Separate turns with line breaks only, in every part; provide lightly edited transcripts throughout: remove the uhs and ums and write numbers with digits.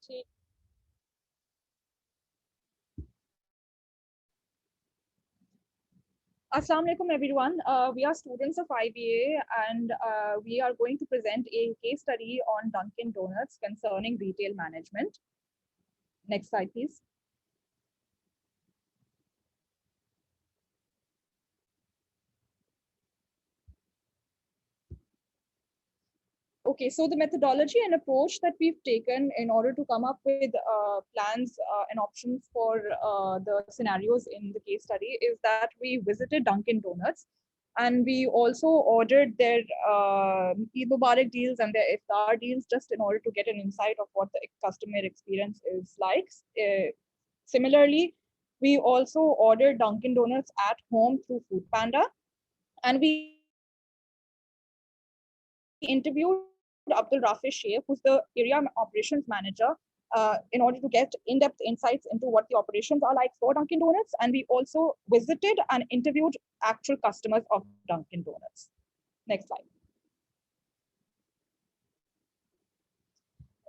ठीक. Assalamu alaikum everyone. We are students of IBA and we are going to present a case study on Dunkin Donuts concerning retail management. Next slide, please. Okay, so the methodology and approach that we've taken in order to come up with plans and options for the scenarios in the case study is that we visited Dunkin Donuts and we also ordered their Eid Mubarak deals and their iftar deals just in order to get an insight of what the customer experience is like. Similarly, we also ordered Dunkin Donuts at home through Food Panda, and we interviewed Abdul Rafi Sheikh, who's the area operations manager, in order to get in-depth insights into what the operations are like for Dunkin' Donuts. And we also visited and interviewed actual customers of Dunkin' Donuts. Next slide.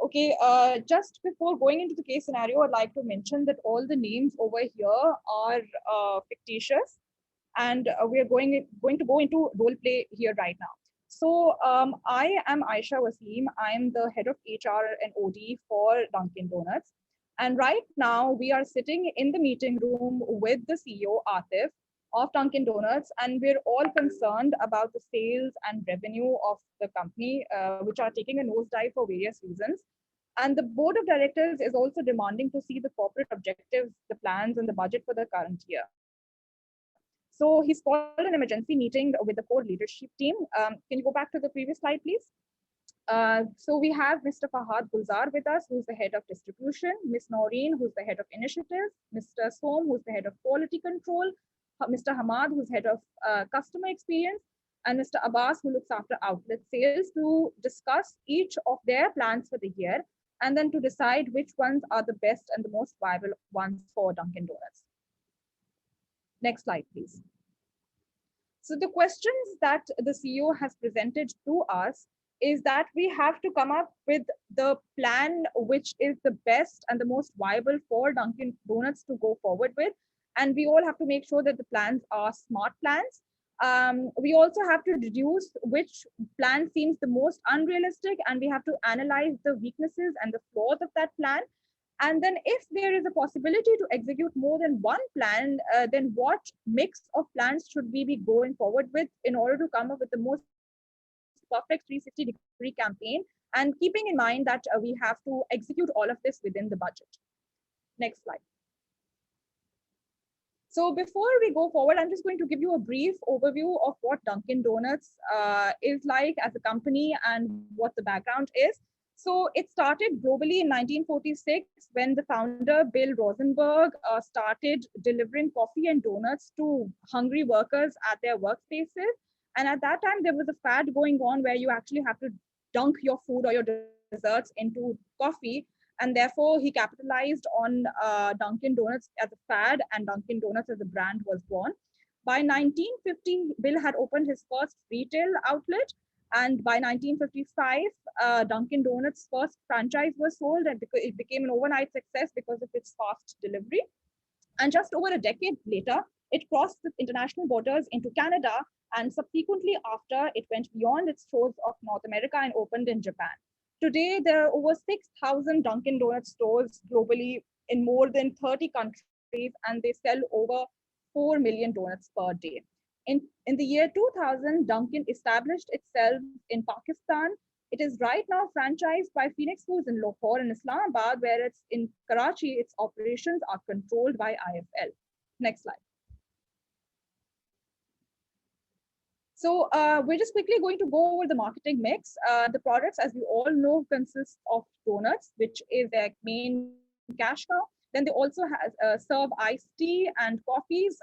Okay, just before going into the case scenario, I'd like to mention that all the names over here are fictitious, and we are going to go into role play here right now. So I am Aisha Wasim. I'm the head of HR and OD for Dunkin' Donuts. And right now we are sitting in the meeting room with the CEO, Atif, of Dunkin' Donuts, and we're all concerned about the sales and revenue of the company, which are taking a nosedive for various reasons. And the board of directors is also demanding to see the corporate objectives, the plans, and the budget for the current year. So he's called an emergency meeting with the core leadership team. Can you go back to the previous slide, please? So we have Mr. Fahad Gulzar with us, who's the head of distribution, Ms. Noreen, who's the head of initiatives, Mr. Som, who's the head of quality control, Mr. Hamad, who's head of customer experience, and Mr. Abbas, who looks after outlet sales, to discuss each of their plans for the year, and then to decide which ones are the best and the most viable ones for Dunkin' Donuts. Next slide, please. So the questions that the CEO has presented to us is that we have to come up with the plan which is the best and the most viable for Dunkin' Donuts to go forward with. And we all have to make sure that the plans are smart plans. We also have to deduce which plan seems the most unrealistic, and we have to analyze the weaknesses and the flaws of that plan. And then if there is a possibility to execute more than one plan, then what mix of plans should we be going forward with in order to come up with the most perfect 360-degree campaign, and keeping in mind that we have to execute all of this within the budget. Next slide. So before we go forward, I'm just going to give you a brief overview of what Dunkin' Donuts is like as a company and what the background is. So it started globally in 1946 when the founder, Bill Rosenberg, started delivering coffee and donuts to hungry workers at their workspaces. And at that time, there was a fad going on where you actually have to dunk your food or your desserts into coffee. And therefore, he capitalized on Dunkin' Donuts as a fad, and Dunkin' Donuts as a brand was born. By 1950, Bill had opened his first retail outlet. And by 1955, Dunkin' Donuts' first franchise was sold, and it became an overnight success because of its fast delivery. And just over a decade later, it crossed the international borders into Canada, and subsequently after, it went beyond its shores of North America and opened in Japan. Today, there are over 6,000 Dunkin' Donuts stores globally in more than 30 countries, and they sell over 4 million donuts per day. In the year 2000, Dunkin' established itself in Pakistan. It is right now franchised by Phoenix Foods in Lahore and Islamabad, where it's in Karachi, its operations are controlled by IFL. Next slide. So we're just quickly going to go over the marketing mix. The products, as we all know, consist of donuts, which is their main cash cow. Then they also serve iced tea and coffees.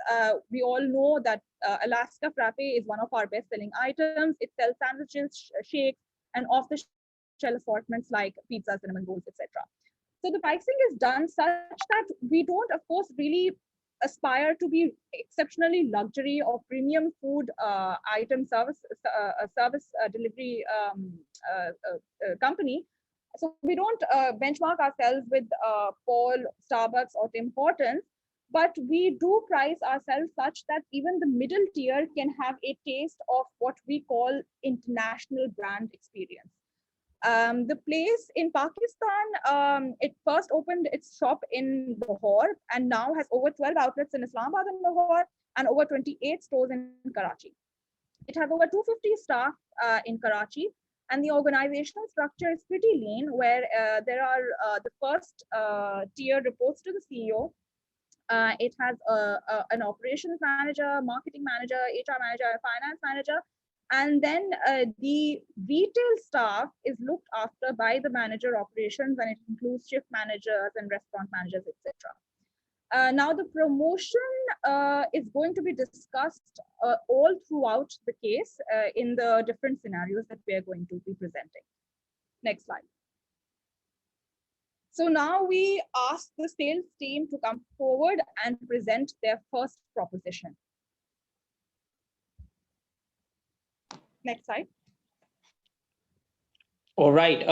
We all know that Alaska Frappe is one of our best-selling items. It sells sandwiches, shakes, and off-the-shelf assortments like pizza, cinnamon rolls, etc. So the pricing is done such that we don't, of course, really aspire to be exceptionally luxury or premium food item service delivery company. So we don't benchmark ourselves with Paul, Starbucks, or Tim Hortons, but we do price ourselves such that even the middle tier can have a taste of what we call international brand experience. The place in Pakistan, it first opened its shop in Lahore and now has over 12 outlets in Islamabad and Lahore and over 28 stores in Karachi. It has over 250 staff in Karachi, and the organizational structure is pretty lean, where there are the first tier reports to the CEO. It has an operations manager, marketing manager, HR manager, finance manager, and then the retail staff is looked after by the manager operations, and it includes shift managers and restaurant managers, etc. Now, the promotion is going to be discussed all throughout the case in the different scenarios that we are going to be presenting. Next slide. So now we ask the sales team to come forward and present their first proposition. Next slide.
All right.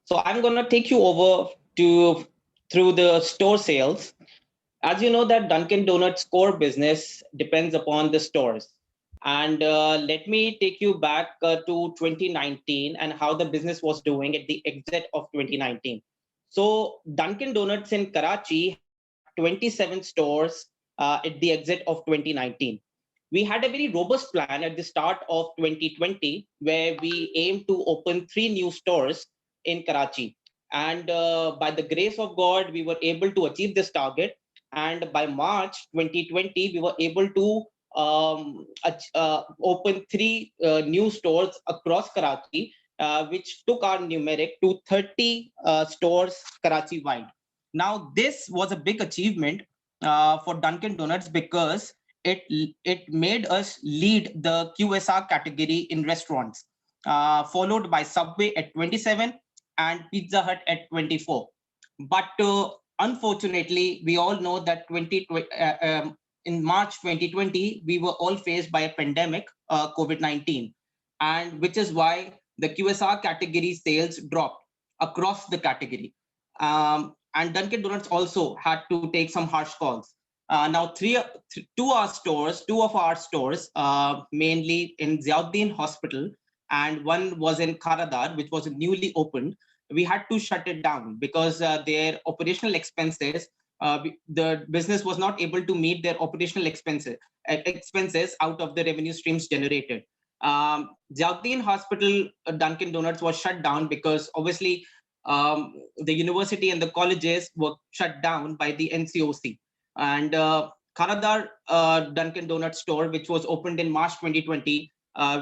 So I'm going to take you over through the store sales. As you know that Dunkin' Donuts core business depends upon the stores. And let me take you back to 2019 and how the business was doing at the exit of 2019. So Dunkin' Donuts in Karachi had 27 stores at the exit of 2019. We had a very robust plan at the start of 2020 where we aimed to open 3 new stores in Karachi. And by the grace of God, we were able to achieve this target. And by March 2020, we were able to open 3 new stores across Karachi, which took our numeric to 30 stores Karachi wide. Now, this was a big achievement for Dunkin' Donuts because it made us lead the QSR category in restaurants, followed by Subway at 27 and Pizza Hut at 24. But unfortunately, we all know that in March 2020, we were all faced by a pandemic, COVID-19, and which is why the QSR category sales dropped across the category. And Dunkin' Donuts also had to take some harsh calls. Now, two of our stores, mainly in Ziauddin Hospital, and one was in Karadar, which was newly opened. We had to shut it down because their operational expenses, the business was not able to meet their operational expenses out of the revenue streams generated. Ziauddin Hospital, Dunkin' Donuts was shut down because obviously the university and the colleges were shut down by the NCOC. And Karadar Dunkin' Donuts store, which was opened in March 2020,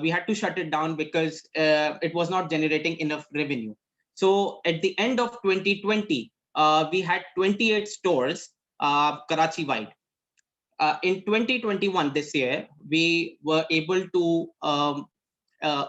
we had to shut it down because it was not generating enough revenue. So at the end of 2020, we had 28 stores Karachi wide. In 2021, this year, we were able to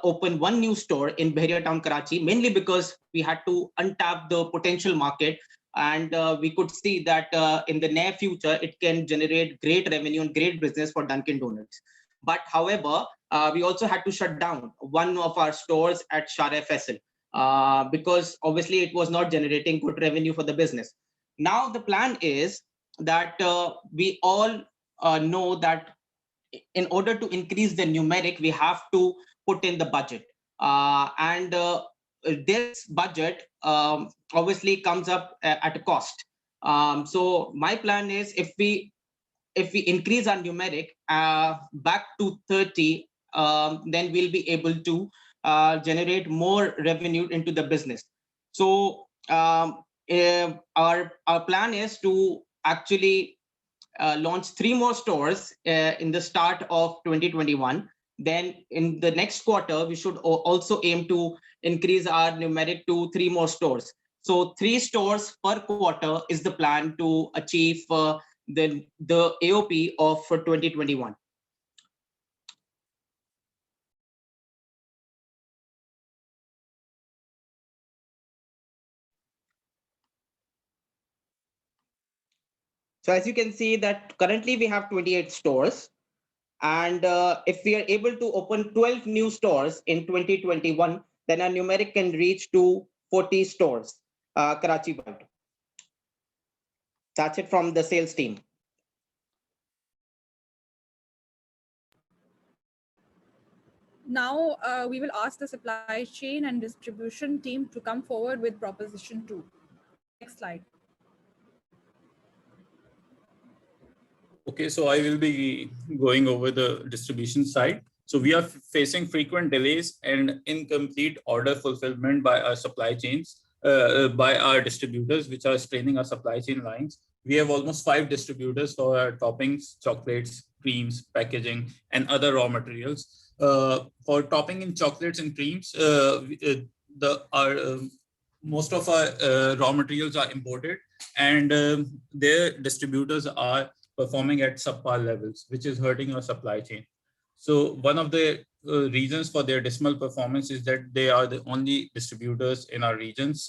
open 1 new store in Bahria Town, Karachi, mainly because we had to untap the potential market. And we could see that in the near future, it can generate great revenue and great business for Dunkin' Donuts. But however, we also had to shut down one of our stores at Shara Faisal because obviously it was not generating good revenue for the business. Now the plan is that we all know that in order to increase the numeric, we have to put in the budget. And this budget obviously comes up at a cost. So my plan is if we increase our numeric back to 30, then we'll be able to generate more revenue into the business. So our plan is to actually launch 3 more stores in the start of 2021. Then in the next quarter, we should also aim to increase our numeric to 3 more stores. So 3 stores per quarter is the plan to achieve the AOP of 2021. So as you can see that currently we have 28 stores. And if we are able to open 12 new stores in 2021, then our numeric can reach to 40 stores, Karachi wide. That's it from the sales team.
Now we will ask the supply chain and distribution team to come forward with proposition 2. Next slide.
Okay, so I will be going over the distribution side. So we are facing frequent delays and incomplete order fulfillment by our supply chains, by our distributors, which are straining our supply chain lines. We have almost 5 distributors for our toppings, chocolates, creams, packaging, and other raw materials. For topping in chocolates and creams, most of our raw materials are imported, and their distributors are performing at subpar levels, which is hurting our supply chain. So one of the reasons for their dismal performance is that they are the only distributors in our regions,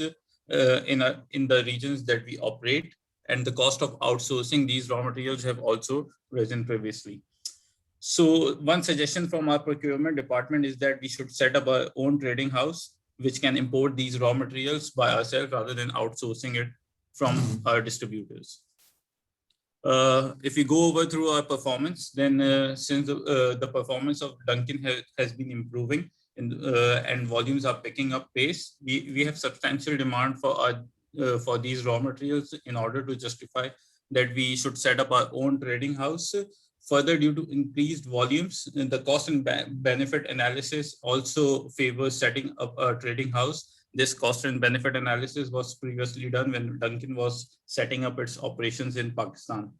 in the regions that we operate, and the cost of outsourcing these raw materials have also risen previously. So one suggestion from our procurement department is that we should set up our own trading house, which can import these raw materials by ourselves rather than outsourcing it from our distributors. If we go over through our performance, then since the performance of Dunkin has been improving and volumes are picking up pace, we have substantial demand for these raw materials in order to justify that we should set up our own trading house. Further, due to increased volumes, the cost and benefit analysis also favors setting up a trading house. This cost and benefit analysis was previously done when Dunkin was setting up its operations in Pakistan.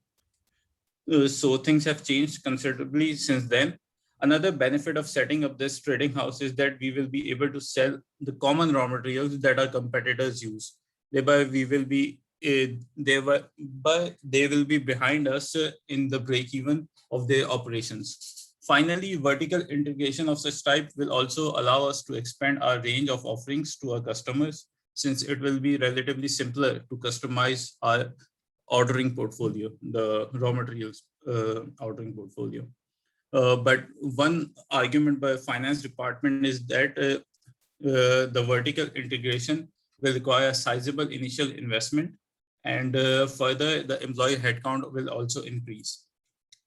So things have changed considerably since then. Another benefit of setting up this trading house is that we will be able to sell the common raw materials that our competitors use. Thereby, we will be they will be behind us in the break even of their operations. Finally, vertical integration of such type will also allow us to expand our range of offerings to our customers, since it will be relatively simpler to customize our ordering portfolio, the raw materials ordering portfolio. But one argument by finance department is that the vertical integration will require a sizable initial investment, and further the employee headcount will also increase.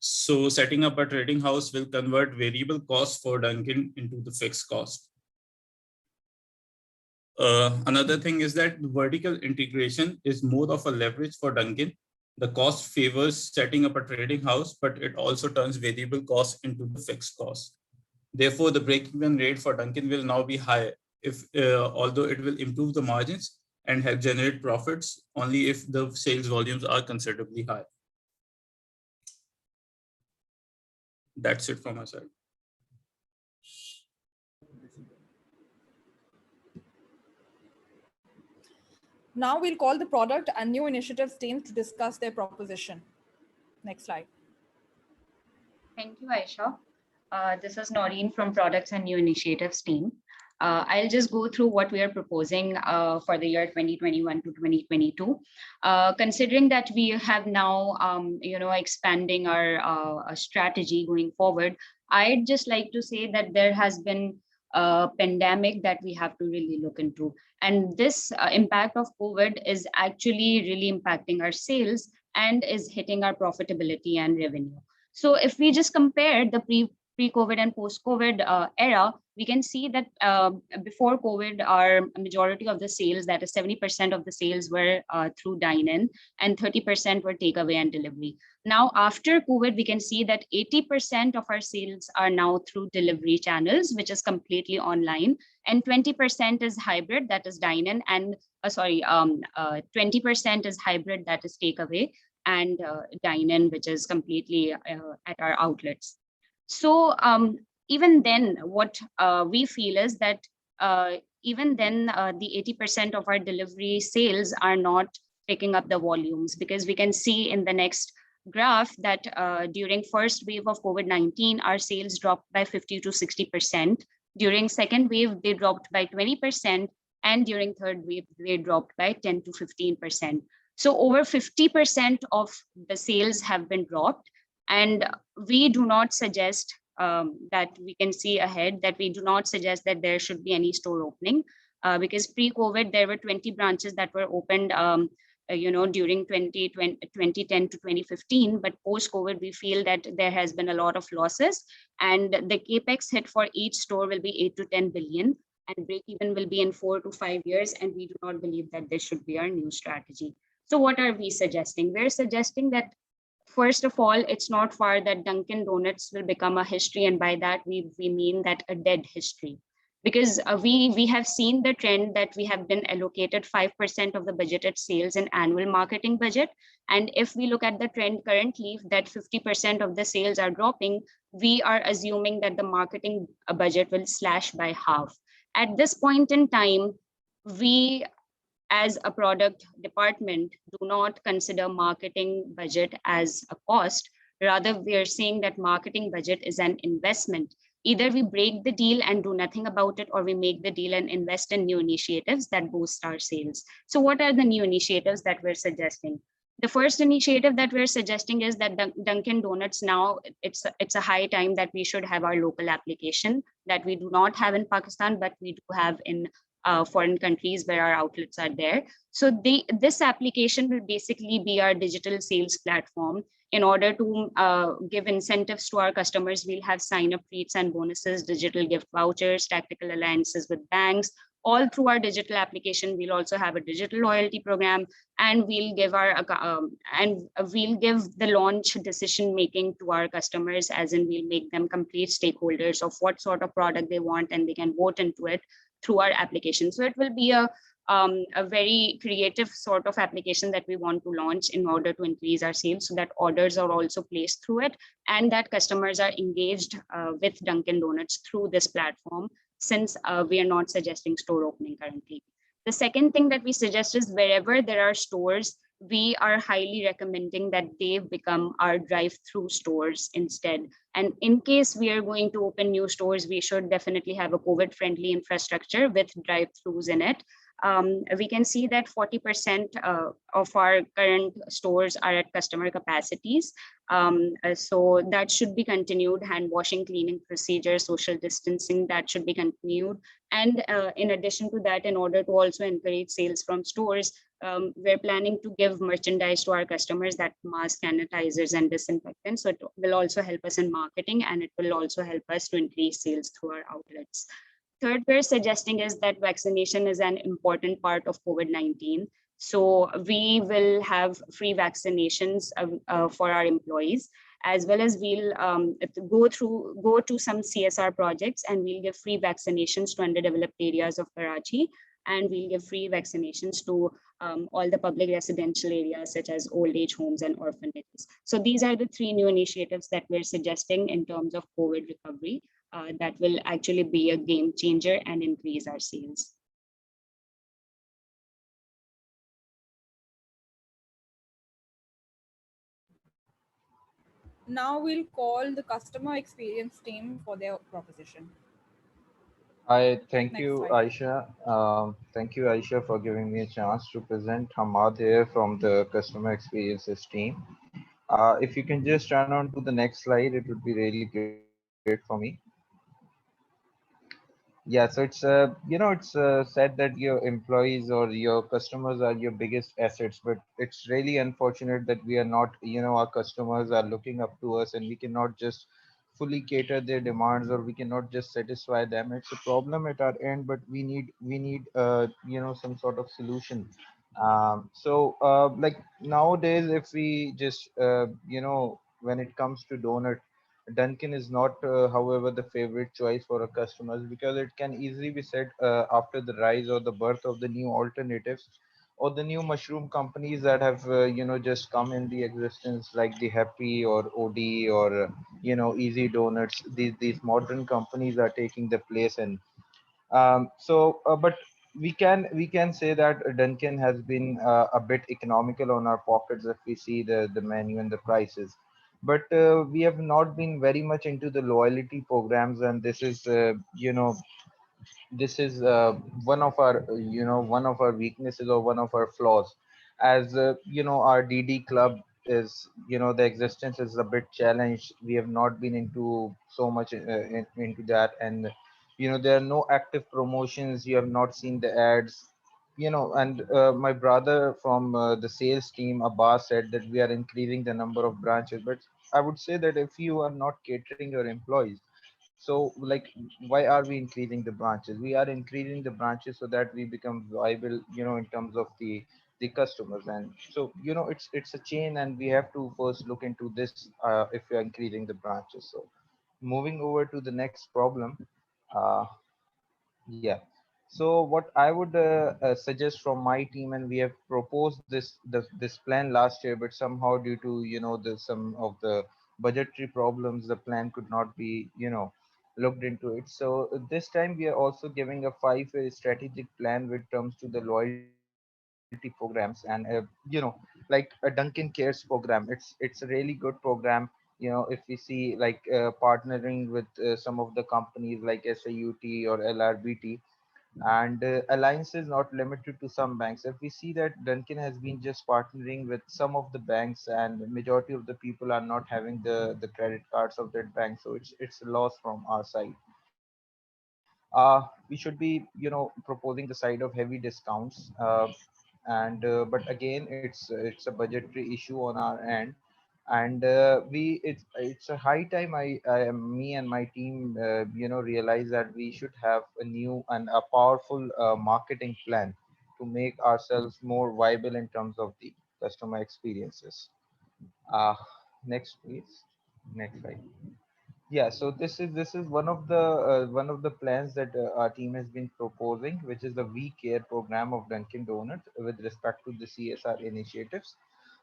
So setting up a trading house will convert variable costs for Dunkin into the fixed cost. Another thing is that vertical integration is more of a leverage for Dunkin. The cost favors setting up a trading house, but it also turns variable costs into the fixed cost. Therefore, the break-even rate for Dunkin will now be higher, although it will improve the margins and help generate profits only if the sales volumes are considerably high. That's it from my side.
Now we'll call the product and new initiatives team to discuss their proposition. Next slide.
Thank you, Aisha. This is Noreen from Products and New Initiatives team. I'll just go through what we are proposing for the year 2021 to 2022. Considering that we have now, expanding our strategy going forward, I'd just like to say that there has been a pandemic that we have to really look into. And this impact of COVID is actually really impacting our sales and is hitting our profitability and revenue. So if we just compare the pre-COVID and post-COVID era, we can see that before COVID, our majority of the sales, that is 70% of the sales, were through dine-in and 30% were takeaway and delivery. Now, after COVID, we can see that 80% of our sales are now through delivery channels, which is completely online, and 20% is hybrid, that is dine-in, and 20% is hybrid, that is takeaway, and dine-in, which is completely at our outlets. So even then, what we feel is that even then, the 80% of our delivery sales are not picking up the volumes, because we can see in the next graph that during first wave of COVID-19, our sales dropped by 50 to 60%. During second wave, they dropped by 20%. And during third wave, they dropped by 10 to 15%. So over 50% of the sales have been dropped. And we do not suggest that we can see ahead, that we do not suggest that there should be any store opening. because pre-COVID, there were 20 branches that were opened during 2010 to 2015, but post-COVID, we feel that there has been a lot of losses, and the capex hit for each store will be 8 to 10 billion, and break even will be in 4 to 5 years, and we do not believe that this should be our new strategy. So what are we suggesting? We're suggesting that, first of all, it's not far that Dunkin' Donuts will become a history, and by that we mean that a dead history. Because we have seen the trend that we have been allocated 5% of the budgeted sales in annual marketing budget. And if we look at the trend currently, that 50% of the sales are dropping, we are assuming that the marketing budget will slash by half. At this point in time, we as a product department do not consider marketing budget as a cost. Rather, we are saying that marketing budget is an investment. Either we break the deal and do nothing about it, or we make the deal and invest in new initiatives that boost our sales. So what are the new initiatives that we're suggesting? The first initiative that we're suggesting is that Dunkin' Donuts now, it's a high time that we should have our local application that we do not have in Pakistan, but we do have in foreign countries where our outlets are there. So this application will basically be our digital sales platform. In order to give incentives to our customers, we'll have sign-up treats and bonuses, digital gift vouchers, tactical alliances with banks, all through our digital application. We'll also have a digital loyalty program, and we'll give the launch decision making to our customers, as in we'll make them complete stakeholders of what sort of product they want, and they can vote into it through our application. So it will be a very creative sort of application that we want to launch in order to increase our sales, so that orders are also placed through it, and that customers are engaged with Dunkin' Donuts through this platform, since we are not suggesting store opening currently. The second thing that we suggest is, wherever there are stores, we are highly recommending that they become our drive-through stores instead. And in case we are going to open new stores, we should definitely have a COVID-friendly infrastructure with drive-throughs in it. We can see that 40% of our current stores are at customer capacities. So that should be continued. Hand washing, cleaning procedures, social distancing, that should be continued. And in addition to that, in order to also encourage sales from stores, we're planning to give merchandise to our customers, that mask, sanitizers, and disinfectants. So it will also help us in marketing, and it will also help us to increase sales through our outlets. Third, we're suggesting is that vaccination is an important part of COVID-19. So we will have free vaccinations for our employees, as well as we'll go to some CSR projects, and we'll give free vaccinations to underdeveloped areas of Karachi, and we'll give free vaccinations to all the public residential areas such as old age homes and orphanages. So these are the three new initiatives that we're suggesting in terms of COVID recovery that will actually be a game changer and increase our sales.
Now we'll call the customer experience team for their proposition.
I thank
Next
you,
slide.
Aisha. Thank you, Aisha, for giving me a chance to present Hamad here from the customer experiences team. If you can just turn on to the next slide, it would be really great for me. Yeah, so it's said that your employees or your customers are your biggest assets, but it's really unfortunate that we are not, our customers are looking up to us, and we cannot just fully cater their demands, or we cannot just satisfy them. It's a problem at our end, but we need some sort of solution. Like nowadays, if we just when it comes to donut, Dunkin is not, however, the favorite choice for our customers, because it can easily be said after the rise or the birth of the new alternatives or the new mushroom companies that have, just come in the existence, like the Happy or OD or, Easy Donuts. These modern companies are taking the place, and but we can say that Dunkin has been a bit economical on our pockets if we see the menu and the prices. But we have not been very much into the loyalty programs, and this is one of our weaknesses or one of our flaws. As our DD club is, the existence is a bit challenged. We have not been into so much into that, and there are no active promotions. You have not seen the ads. And my brother from the sales team, Abbas, said that we are increasing the number of branches, but I would say that if you are not catering your employees, so like, why are we increasing the branches? We are increasing the branches so that we become viable, in terms of the customers. And so, it's a chain, and we have to first look into this if we are increasing the branches. So moving over to the next problem. uh, yeah. So what I would suggest from my team, and we have proposed this plan last year, but somehow due to the some of the budgetary problems, the plan could not be looked into it. So this time we are also giving a 5-year strategic plan when it comes to the loyalty programs, and like a Dunkin Cares program. It's a really good program. If we see like partnering with some of the companies like SAUT or LRBT, and alliance is not limited to some banks. If we see that Dunkin has been just partnering with some of the banks, and majority of the people are not having the credit cards of that bank, so it's a loss from our side. We should be proposing the side of heavy discounts, and but again, it's a budgetary issue on our end. And it's a high time me and my team realize that we should have a new and a powerful marketing plan to make ourselves more viable in terms of the customer experiences. uh Next, please. Next slide. Yeah, so this is one of the plans that our team has been proposing, which is the We Care program of Dunkin' Donuts with respect to the CSR initiatives.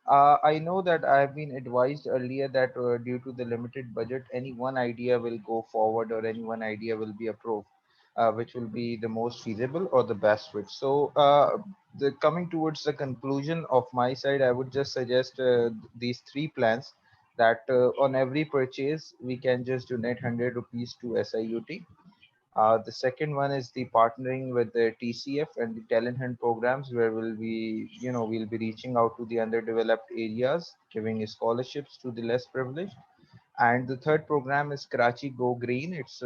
I know that I have been advised earlier that due to the limited budget, any one idea will go forward, or any one idea will be approved, which will be the most feasible or the best fit. So, coming towards the conclusion of my side, I would just suggest these three plans, that on every purchase we can just donate 100 rupees to SIUT. The second one is the partnering with the TCF and the talent hunt programs, where we'll be reaching out to the underdeveloped areas, giving scholarships to the less privileged. And the third program is Karachi Go Green. It's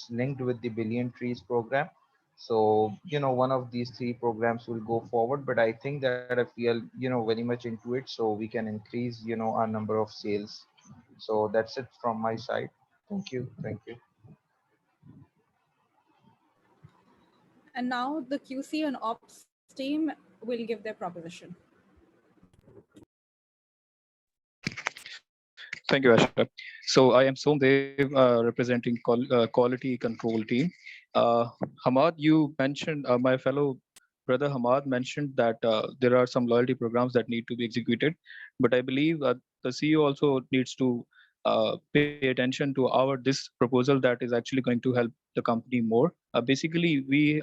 linked with the Billion Trees program. So one of these three programs will go forward. But I think that if we are very much into it, so we can increase our number of sales. So that's it from my side. Thank you. Thank you.
And now the QC and ops team will give their proposition.
Thank you, Asha. So I am Somdev, representing quality control team. Hamad, you mentioned, my fellow brother Hamad mentioned that there are some loyalty programs that need to be executed, but I believe the CEO also needs to pay attention to our this proposal that is actually going to help the company more. Basically, we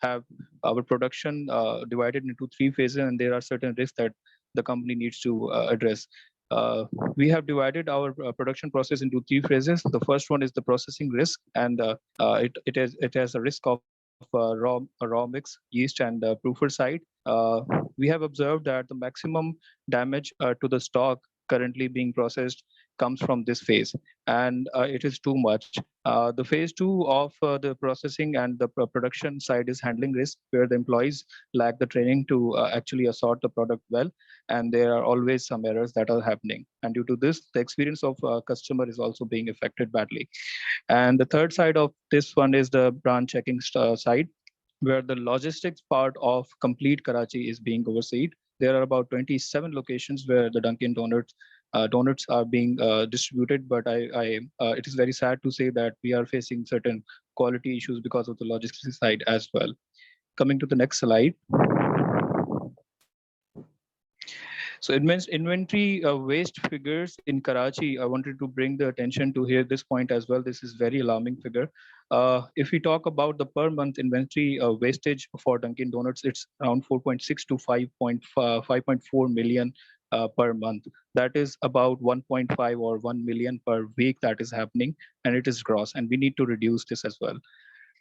have our production divided into three phases, and there are certain risks that the company needs to address. Uh, we have divided our production process into three phases. The first one is the processing risk, and it has a risk of raw mix, yeast, and proofer side. We have observed that the maximum damage to the stock currently being processed comes from this phase, and it is too much. The phase two of the processing and the production side is handling risk, where the employees lack the training to actually assort the product well, and there are always some errors that are happening. And due to this, the experience of customer is also being affected badly. And the third side of this one is the branch checking side, where the logistics part of complete Karachi is being overseen. There are about 27 locations where the Dunkin' donuts are being distributed, but it is very sad to say that we are facing certain quality issues because of the logistics side as well. Coming to the next slide. So it means inventory waste figures in Karachi. I wanted to bring the attention to here this point as well. This is very alarming figure. If we talk about the per month inventory wastage for Dunkin' Donuts, it's around 4.6 to 5.4 million per month. That is about 1.5 or 1 million per week that is happening, and it is gross, and we need to reduce this as well.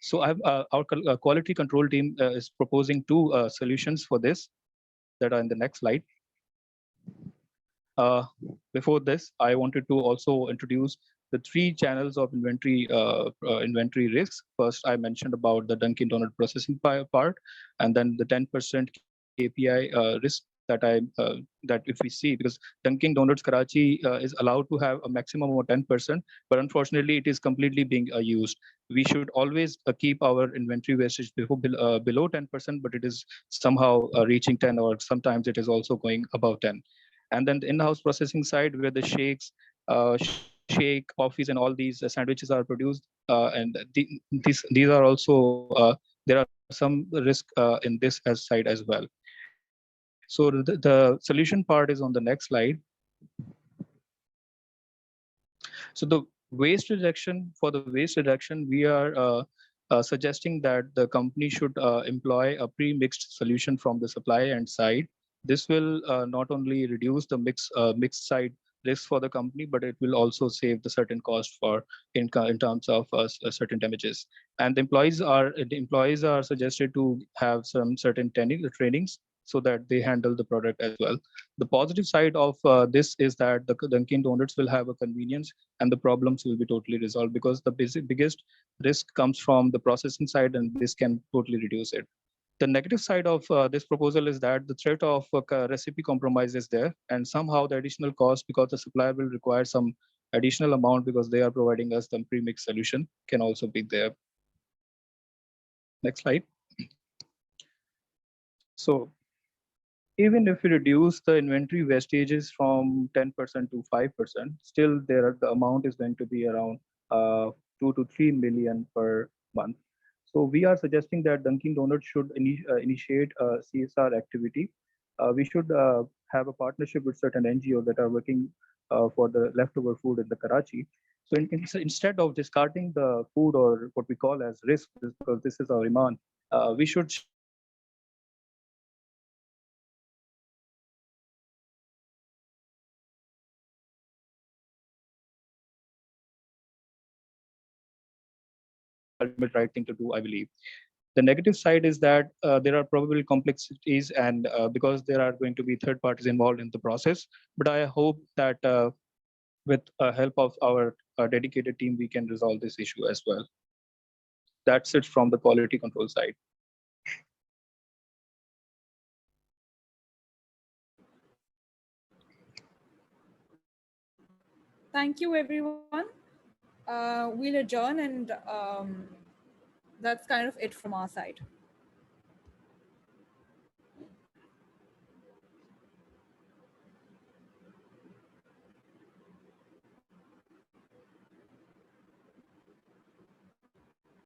So our quality control team is proposing two solutions for this that are in the next slide. Uh, Before this, I wanted to also introduce the three channels of inventory risks. First, I mentioned about the Dunkin' Donut processing part, and then the 10% KPI risk that that if we see, because Dunkin' Donuts Karachi is allowed to have a maximum of 10%, but unfortunately it is completely being used. We should always keep our inventory wastage below 10%, but it is somehow reaching 10, or sometimes it is also going above 10. And then the in-house processing side, where the shake, coffees, and all these sandwiches are produced, and these are also there are some risk in this as side as well. So the solution part is on the next slide. So the waste reduction, we are suggesting that the company should employ a pre-mixed solution from the supply end side. This will not only reduce the mixed side risk for the company, but it will also save the certain cost for in terms of certain damages. And the employees are suggested to have some certain trainings so that they handle the product as well. The positive side of this is that the Dunkin' Donuts will have a convenience, and the problems will be totally resolved, because the biggest risk comes from the processing side, and this can totally reduce it. The negative side of this proposal is that the threat of recipe compromise is there, and somehow the additional cost, because the supplier will require some additional amount because they are providing us the pre-mix solution, can also be there. Next slide. So even if we reduce the inventory wastages from 10% to 5%, still the amount is going to be around 2 to 3 million per month. So we are suggesting that Dunkin' Donuts should initiate a CSR activity. We should have a partnership with certain NGOs that are working for the leftover food in the Karachi. So instead of discarding the food, or what we call as risk, because this is our iman, we should share the food with the community. The ultimate right thing to do, I believe. The negative side is that there are probably complexities, and because there are going to be third parties involved in the process. But I hope that with help of our dedicated team, we can resolve this issue as well. That's it from the quality control side.
Thank you, everyone. We'll adjourn, and that's kind of it from our side.